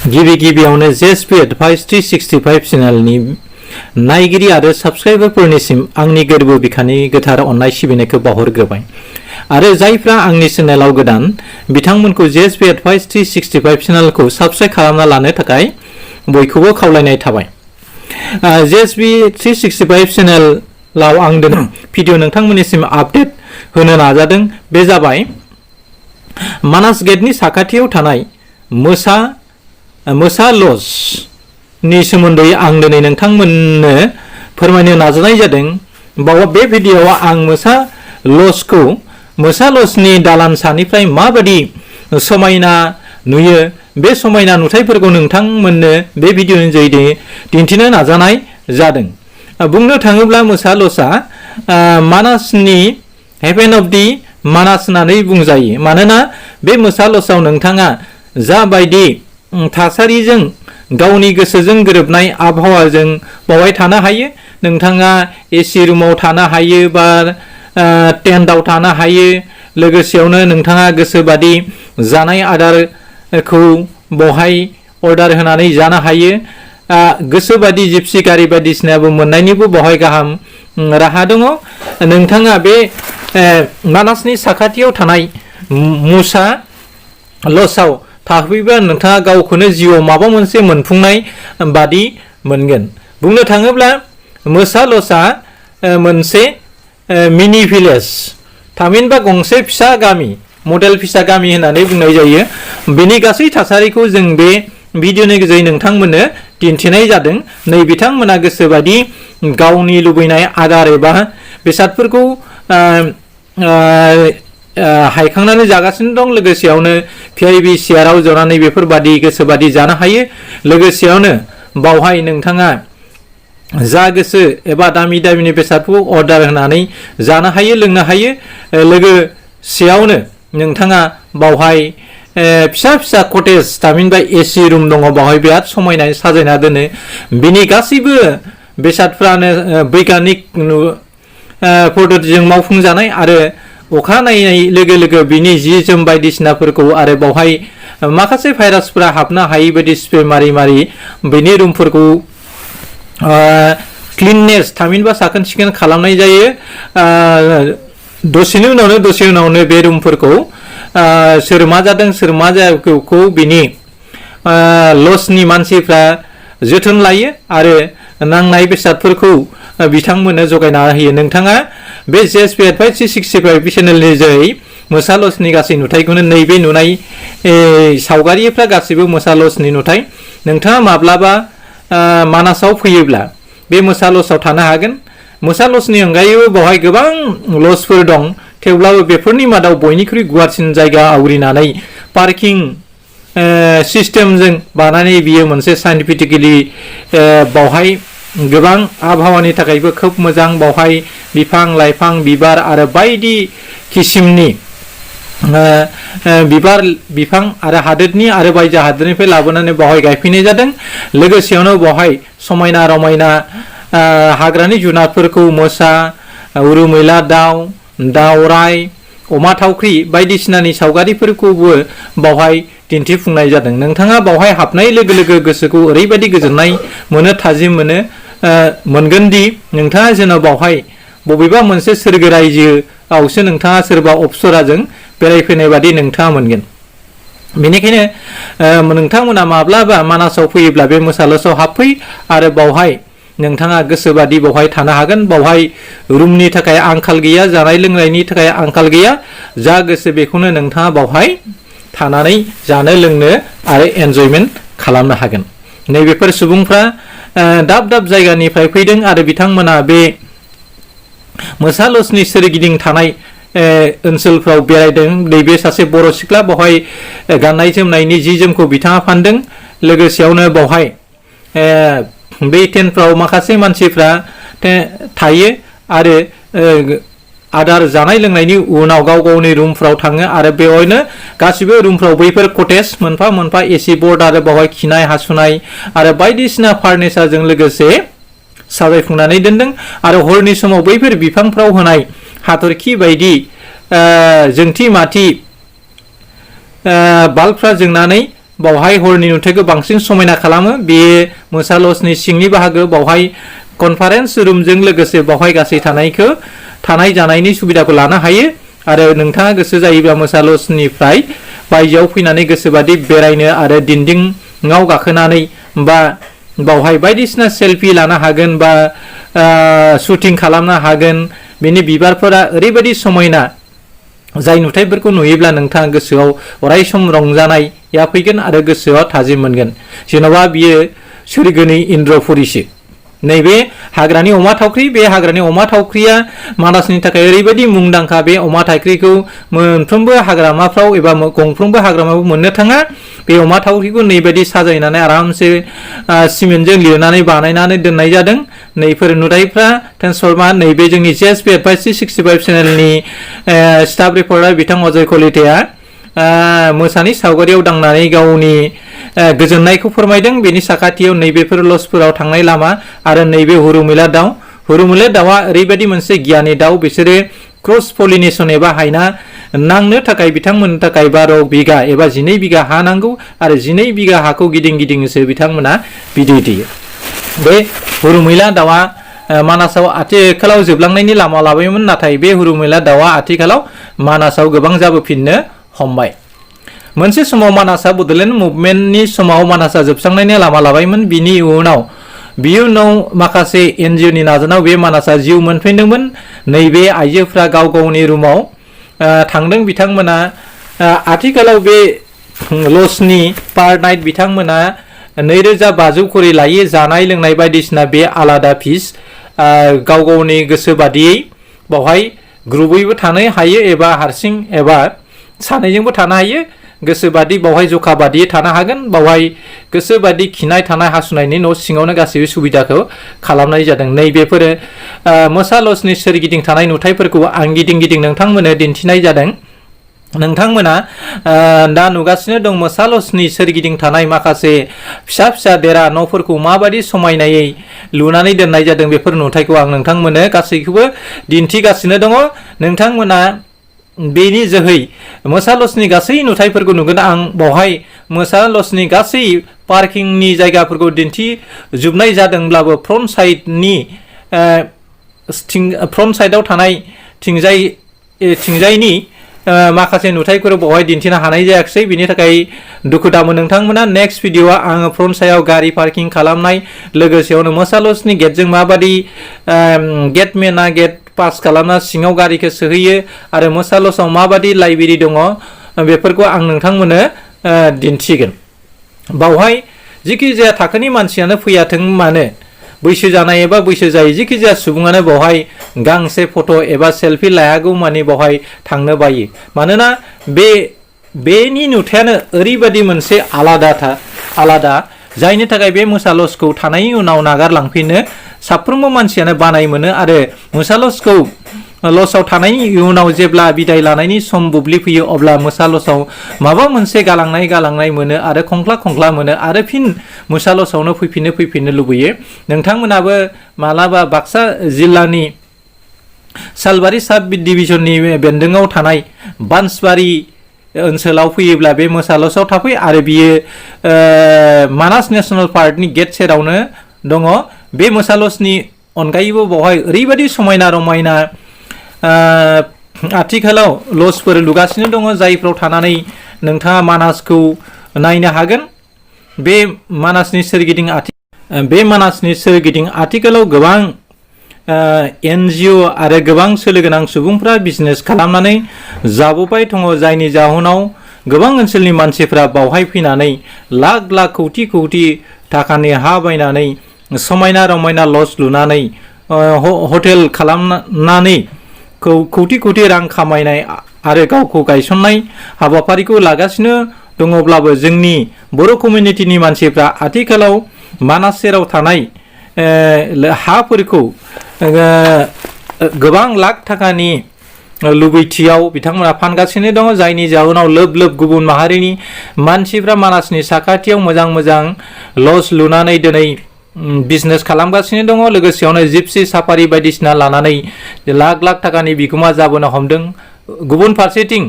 गिबि गिबियावनो JSP advice 365 चेनेलनि नायगिरि आरो साबस्क्राइबारफोरनिसिम आंनि गोरबो बिखानि गोथार अननाय सिबिनायखौ बावहरग्रोबाय आरो जायफ्रा आंनि चेनेलाव गोदान बिथांमोनखौ जेएसपी एडभाइस 365 चेनेलखौ साबस्क्राइब खालामना लानो थाखाय बयखौबो खावलायनाय थाबाय। जेएसपी 365 चेनेलाव आं दिनै भिडिअ नोंथांमोननिसिम आपडेट होनो नाजादों। बे जाबाय मानास गेटनि साखाथियाव थानाय मोसा लज नि सोमोन्दै आं दिनै नोंथांमोननो फोरमायनो नाजानाय जादों। बे भिडिअआव आं मोसा लजनि दालान सानिफ्राय माबायदि समायना नुयो बे समायना नुथायफोरखौ नोंथांमोननो बे भिडिअनि जोहै दिन्थिनो नाजानाय जादों। बुंनो थाङोब्ला मोसा लजआ मानासनि हेभेन अफ दि मानास होननानै बुंजायो। मानोना बे मोसा लजआव नोंथाङा जाबायदि थासारिजों गावनि गोसोजों गोरोबनाय आबहावाजों बावहाय थानो हायो। नोंथाङा एसि रुमाव थानो हायो बा टेन्टआव थानो हायो। लोगोसेयावनो नोंथाङा गोसोबादि जानाय आदारखौ बावहाय अर्डार होनानै जानो हायो। गोसोबादि जिपसि गारि बायदिसिनाबो मोननायनिबो बावहाय गाहाम राहा दङ। नोंथाङा बे मानासनि साखाथियाव थानाय मुसा लजआव थाहैबा नोंथाङा गावखौनो जिउआव माबा मोनसे मोनफुंनाय बादि मोनगोन। बुंनो थाङोब्ला मोसा लजआ मोनसे मिनि भिलेज थामहिनबा गंसे फिसा गामि मडेल फिसा गामि होननानै बुंनाय जायो। बेनि गासै थासारिखौ जों बे भिडिअनि गेजेरजों नोंथांमोननो दिन्थिनाय जादों। नै बिथांमोना गोसोबादि गावनि लुबैनाय आदार एबा बेसादफोरखौ हायखांनानै जागासिनो दं। लोगोसेयावनो भिआइपि चेयाराव जनानै बेफोरबादि गोसोबादि जानो हायो। लोगोसेयावनो बावहाय नोंथाङा जा गोसो एबा दामि दामिनि बेसादखौ अर्डार होनानै जानो हायो लोंनो हायो। लोगोसेयावनो नोंथाङा बावहाय फिसा फिसा कटेज थामहिनबा एसि रुम दङ। बावहाय बिराद समायनायै साजायना दोनो। बिनि गासैबो बेसादफ्रानो बैग्यानिक पद्धतिजों मावफुंजानाय आरो अखा नायनाय लोगो लोगो बिनि जि जोम बायदिसिनाफोरखौ आरो बावहाय माखासे भाइरासफोरा हाबनो हायि बायदि स्प्रे मारि मारि बिनि रुमफोरखौ क्लिननेस थामहिनबा साखोन सिखोन खालामनाय जायो। दसेनि उनावनो बे रुमफोरखौ सोर मा जादों सोर मा जायाखौ बिनि लजनि मानसिफ्रा जोथोन लायो आरो नांनाय बेसादफोरखौ बिथांमोननो जगायना होयो। नोंथाङा बे जेएसपी एडभाइस 365 चेनेलनि जोहै मोसा लजनि गासै नुथायखौनो नैबे नुनाय सावगारिफ्रा गासैबो मोसा लजनि नुथाय। नोंथाङा माब्लाबा मानासाव फैयोब्ला बे मोसा लजआव थानो हागोन। मोसा लजनि अनगायैबो बावहाय गोबां लजफोर दं। थेवब्लाबो बेफोरनि मादाव बयनिख्रुइ गुवारसिन जायगा आवग्रिनानै पार्किं सिस्टेमजों बानायनाय बियो मोनसे साइन्टिफिकेलि बावहाय गोबां आबहावानि थाखायबो खोब मोजां। बावहाय बिफां लाइफां बिबार आरो बायदि किसिमनि बिबार बिफां आरो हादोरनि आरो बायजो हादोरनिफ्राय लाबोनानै बावहाय गायफैनाय जादों। लोगोसेयावनो बावहाय समायना रमायना हाग्रानि जुनारफोरखौ मोसा उरुमैला दाउ दावराय अमा थावख्रि बायदिसिनानि सावगारिफोरखौबो बावहाय दिन्थिफुंनाय जादों। नोंथाङा बावहाय हाबनाय लोगो लोगो गोसोखौ ओरैबायदि गोजोननाय मोनो थाजिम मोनगोन दि नोंथाङा जेन' बावहाय बबेबा मोनसे सोरगो रायजोआवसो नोंथाङा सोरबा अप्सराजों बेरायफैनाय बादि नोंथाङा मोनगोन। बेनिखायनो नोंथांमोना माब्लाबा मानासाव फैयोब्ला बे मोसा लजआव हाबफै आरो बावहाय नोंथाङा गोसोबादि बावहाय थानो हागोन। बावहाय रुमनि थाखाय आंखाल गैया, जानाय लोंनायनि थाखाय आंखाल गैया। जा गोसो बेखौनो नोंथाङा बावहाय थानानै जानो लोंनो आरो एन्जयमेन्ट खालामनो हागोन। नैबेफोर सुबुंफ्रा दाब दाब जायगानिफ्राय फैदों आरो बिथांमोना बे मोसा लजनि सोरगिदिं थानाय ओनसोलफ्राव बेरायदों। नैबे सासे बर' सिख्ला बावहाय गाननाय जोमनायनि जि जोमखौ बिथाङा फानदों। लोगोसेयावनो बावहाय बे टेन्टफ्राव माखासे मानसिफ्रा थायो आरो आदार जानाय लोंनायनि उनाव गाव गावनि रुमफ्राव थाङो आरो बेवहायनो गासिबो रुमफ्राव बैफोर कटेज मोनफा मोनफा एसि बर्ड आरो बावहाय खिनाय हासुनाय आरो बायदिसिना फार्निचारजों लोगोसे साजायफुंनानै दोनदों। आरो हरनि समाव बैफोर बिफांफ्राव होनाय हाथरखि बायदि जोंथि माथि बाल्बफ्रा जोंनानै बावहाय हरनि नुथायखौ बांसिन समायना खालामो बे मोसा लजनि सिंनि बाहागो बावहाय कनफारेन्स रुमजों लोगोसे बावहाय गासै थानाय जानायनि सुबिदाखौ लानो हायो आरो नोंथाङा गोसो जायोब्ला मोसा लजनिफ्राय बायजोआव फैनानै गोसोबादि बेरायनो आरो दिन्दिङाव गाखोनानै बा बावहाय बायदिसिना सेलफि लानो हागोन बा शुटिं खालामनो हागोन बेनि बिबारफोरा ओरैबायदि समायना जाय नुथायफोरखौ नुयोब्ला नोंथाङा गोसोआव अरायसम रंजानाया फैगोन आरो गोसोआव थाजिम मोनगोन जेन'बा बियो सोरगोनि इन्द्रपुरीसो नैबे हाग्रानि अमा थावख्रि बे हाग्रानि अमा थावख्रिया मानासनि थाखाय ओरैबायदि मुंदांखा बे अमा थावख्रिखौ मोनफ्रोमबो हाग्रामाफ्राव एबा गंफ्रोमबो हाग्रामायाव मोननो थाङा बे अमा थावख्रिखौ नैबायदि साजायनानै आरामसे सिमेन्टजों लिरनानै बानायनानै दोननाय जादों नैफोर नुथायफ्रा ट्रेन्सफर्मा नैबे जोंनि जेएसपि एडभाइसि 65 चेनेलनि स्टाफ रिपर्टार बिथां अजय कलिताया मोसानि सावगारियाव दांनानै गावनि गोजोननायखौ फोरमायदों बेनि साखाथियाव नैबेफोर लजफोराव थांनाय लामा आरो नैबे हुरुमिला दाउआ ओरैबायदि मोनसे गियानि दाउ बिसोरो क्रस पलिनेशन एबा हायना नांनो थाखाय बिथांमोननि थाखाय 12 बिघा एबा 12 बिघा हा नांगौ आरो 12 बिघा हाखौ गिदिंसो बिथांमोना बिदै दैयो बे हुरुमिला दाउआ मानासाव आथिखालाव जोबलांनायनि लामा लाबायमोन नाथाय बे हुरुमिला दाउआ आथिखालाव मानासाव गोबां जाबोफिननो हमबाय मोनसे समाव मानासा बड'लेण्ड मुभमेन्टनि समाव मानासा जोबस्रांनायनि लामा लाबायमोन बिनि उनाव माखासे एनजिअनि नाजानायाव बे मानासा जिउ मोनफिनदोंमोन नैबे आइजोफ्रा गाव गावनि रुमाव थांदों बिथांमोना आथिखालाव बे लजनि पार नाइट बिथांमोना 2500 करि लायो जानाय लोंनाय बायदिसिना बे आलादा फिस गाव गावनि गोसो बादियै बावहाय ग्रुपैबो थानो हायो एबा हारसिं एबा सानैजोंबो थानो हायो गोसोबादि बावहाय जखा बादियै थानो हागोन बावहाय गोसोबादि खिनाय थानाय हासुनायनि न' सिङावनो गासैबो सुबिदाखौ खालामनाय जादों नैबेफोरो मोसा लजनि सोरगिदिं थानाय नुथायफोरखौ आं गिदिं नोंथांमोननो दिन्थिनाय जादों नोंथांमोना दा नुगासिनो दं मोसा लजनि सोरगिदिं थानाय माखासे फिसा फिसा देरा न'फोरखौ माबायदि समायनायै लुनानै दोननाय जादों बेफोर नुथायखौ आं नोंथांमोननो गासैखौबो दिन्थिगासिनो दङ नोंथांमोना बेनि जोहै मोसा लजनि गासै नुथायफोरखौ नुगोन आं बावहाय मोसा लजनि गासै पार्किंनि जायगाफोरखौ दिन्थिजोबनाय जादोंब्लाबो फ्रन्ट साइडआव थानाय थिंजायनि माखासे नुथायफोर बावहाय दिन्थिनो हानाय जायाखिसै बिनि थाखाय दुखु दामो नोंथांमोना नेक्स्ट भिडिअ'आ आङो फ्रन्ट साइडआव गारि पार्किं खालामनाय लोगोसेयावनो मोसा लजनि गेटजों माबादि गेटमेना गेट पास खालामना सिङाव गारिखौ सोहैयो आरो मोसा लजआव माबादि लाइब्रेरि दङ बेफोरखौ आं नोंथांमोननो दिन्थिगोन बावहाय जिखि जाया थाखोनि मानसियानो फैयाथों मानो बैसो जानाय एबा बैसो जायै जिखि जाया सुबुङानो बावहाय गांसे फट' एबा सेलफि लायागौ मानि बावहाय थांनो बायो मानोना बेनि नुथायानो ओरैबायदि मोनसे आलादा जायनि थाखाय बे मोसा लजखौ थानायनि उनाव नागारलांफिननो साफ्रोमबो मानसियानो बानाय मोनो आरो मोसा लजआव थानायनि उनाव जेब्ला बिदाय लानायनि सम बुब्लि फैयो अब्ला मोसा लजआव माबा मोनसे गालांनाय मोनो आरो खंख्ला मोनो आरो फिन मोसा लजआवनो फैफिननो लुबैयो नोंथांमोनाबो मालाबा बाक्सा जिल्लानि सालबारि साब डिभिजननि बेन्दोङाव थानाय बान्सबारि ओनसोलाव फैयोब्ला बे मोसा लजआव थाफै आरो बियो मानास नेशनेल पार्कनि गेट सेरावनो दङ बे मोसा लजनि अनगायैबो बावहाय ओरैबायदि समायना रमायना आथिखालाव लजफोर लुगासिनो दङ जायफ्राव थानानै नोंथाङा मानासखौ नायनो हागोन बे मानासनि सोरगिदिं आथिखालाव गोबां एनजिअ आरो गोबां सोलो गोनां सुबुंफ्रा बिजनेस खालामनानै जाबोबाय दङ जायनि जाहोनाव गोबां ओनसोलनि मानसिफ्रा बावहाय फैनानै लाख कौटि थाखानि हा बायनानै समायना रमायना लज लुनानै हटेल खालामनानै कौटि रां खामायनाय आरो गावखौ गायसननाय हाबाफारिखौ लागासिनो दङब्लाबो जोंनि बर' कमिउनिटिनि मानसिफ्रा आथिखालाव मानास सेराव थानाय हाफोरखौ गोबां लाख थाखानि लुबैथियाव बिथांमोना फानगासिनो दङ जायनि जाहोनाव लोब गुबुन माहारिनि मानसिफ्रा मानासनि साखाथियाव मोजां लज लुनानै दिनै बिजनेस खालामगासिनो दङ लोगोसेयावनो जिपसि साफारि बायदिसिना लानानै लाख थाखानि बिगोमा जाबोनो हमदों गुबुन फारसेथिं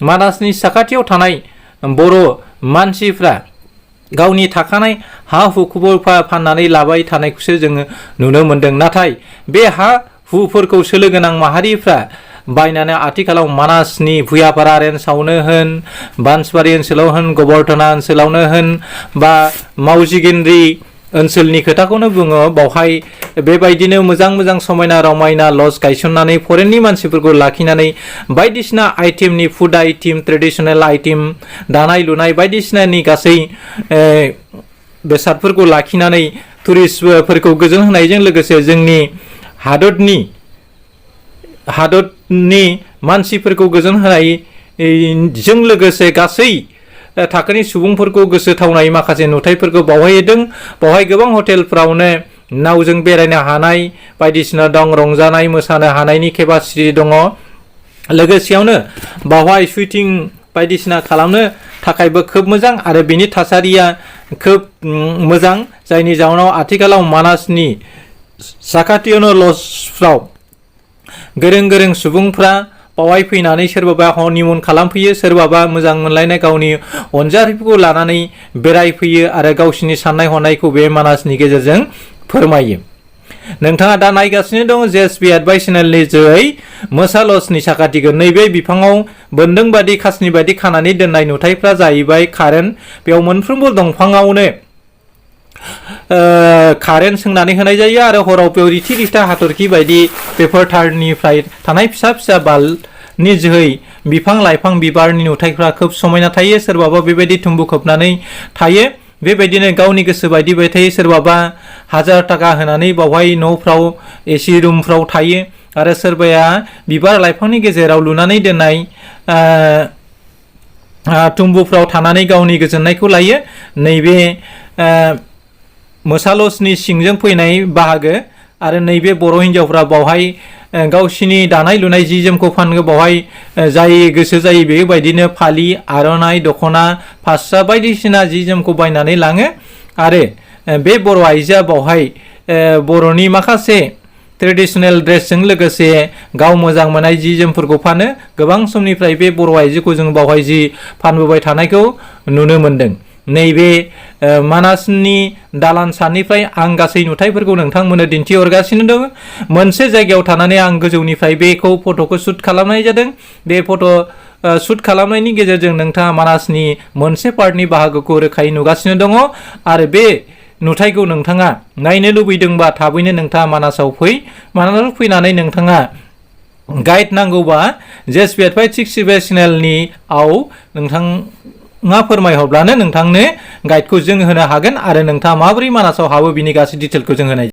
मानासनि साखाथियाव थानाय बर' मानसिफ्रा गावनि थाखानाय हा हुखौबो फाननानै लाबाय थानायखौसो जोङो नुनो मोन्दों। नाथाय बे हा हुफोरखौ सोलो गोनां माहारिफ्रा बायनानै आथिखालाव मानासनि भुयापारा रेन्जआवनो होन, बानसबारि ओनसोलाव होन, गबरधना ओनसोलावनो होन, बा मावजिगेन्द्रि ओनसोलनि खोथाखौनो बुङो, बावहाय बेबायदिनो मोजां मोजां समायना रमायना लज गायसननानै फरेननि मानसिफोरखौ लाखिनानै बायदिसिना आइटेमनि फुड आइटेम, ट्रेडिसनेल आइटेम, दानाय लुनाय बायदिसिनानि गासै बेसादफोरखौ लाखिनानै टुरिस्टफोरखौ गोजोन होनायजों लोगोसे जोंनि हादरनि मानसिफोरखौ गोजोन होनायजों लोगोसे गासै थाखोनि सुबुंफोरखौ गोसो थावनाय माखासे नुथायफोरखौ बावहायदों। बावहाय गोबां हटेलफ्रावनो नावजों बेरायनो हानाय बायदिसिना दं, रंजानाय मोसानो हानायनि केपासिटि दङ। लोगोसेयावनो बावहाय सुइटिं बायदिसिना खालामनो थाखायबो खोब मोजां आरो बिनि थासारिया खोब मोजां, जायनि जाउनाव आथिखालाव मानासनि साखाथियावनो लजफ्राव गोरों गोरों सुबुंफ्रा बावहाय फैनानै सोरबाबा हनिमुन खालामफैयो, सोरबाबा मोजां मोनलायनाय गावनि अनजारिफोरखौ लानानै बेरायफैयो आरो गावसिनि साननाय हनायखौ बे मानासनि गेजेरजों फोरमायो। नोंथाङा दा नायगासिनो दं जेएसबी एडभाइस चेनेलनि जोहै मोसा लजनि साखाथिखौ। नैबे बिफाङाव बोन्दों बादि खासनि बादि खानानै दोननाय नुथायफ्रा जाहैबाय कारेन्ट। बेयाव मोनफ्रोमबो दंफाङावनो कारेन्ट सोंनानै होनाय जायो आरो हराव बेयाव रिथि रिथा हाथरखि बायदि पेपार टारनिफ्राय थानाय फिसा फिसा बाल्बनि जोहै बिफां लाइफां बिबारनि नुथायफ्रा खोब समायना थायो। सोरबाबा बेबायदि थुम्बु खोबनानै थायो, बेबायदिनो गावनि गोसो बायदि थायो। सोरबाबा 1000 थाखा होनानै बावहाय न'फ्राव एसि रुमफ्राव थायो आरो सोरबाया बिबार लाइफांनि गेजेराव लुनानै दोननाय थुम्बुफ्राव थानानै गावनि गोजोननायखौ लायो। नैबे मोसा लजनि सिंजों फैनाय बाहागो आरो नैबे बर' हिन्जावफ्रा बावहाय गावसिनि दानाय लुनाय जि जोमखौ फानो। बावहाय जाय गोसो जायो बेबायदिनो फालि, आर'नाइ, दख'ना, फास्रा बायदिसिना जि जोमखौ बायनानै लाङो आरो बे बर' आइजोआ बावहाय बर'नि माखासे ट्रेडिसनेल ड्रेसजों लोगोसे गाव मोजां मोननाय जि जोमफोरखौ फानो। गोबां समनिफ्राय बे बर' आइजोखौ जों बावहाय जि फानबोबाय थानायखौ नुनो मोन्दों। नैबे मानासनि दालान सानिफ्राय आं गासै नुथायफोरखौ नोंथांमोननो दिन्थिहरगासिनो दङ। मोनसे जायगायाव थानानै आं गोजौनिफ्राय बेखौ फट'खौ शुट खालामनाय जादों। बे फट' शुट खालामनायनि गेजेरजों नोंथाङा मानासनि मोनसे पार्टनि बाहागोखौ रोखायै नुगासिनो दङ आरो बे नुथायखौ नोंथाङा नायनो लुबैदोंबा थाबैनो नोंथाङा मानासाव मानासाव फैनानै नोंथाङा गाइड नांगौबा जेएसबी एडभाइस चेनेलनि नोंथाङा फोरमायहरब्लानो नोंथांनो गाइडखौ जों होनो हागोन आरो नोंथाङा माबोरै मानासाव हाबो बिनि गासै डिटेलखौ जों होनाय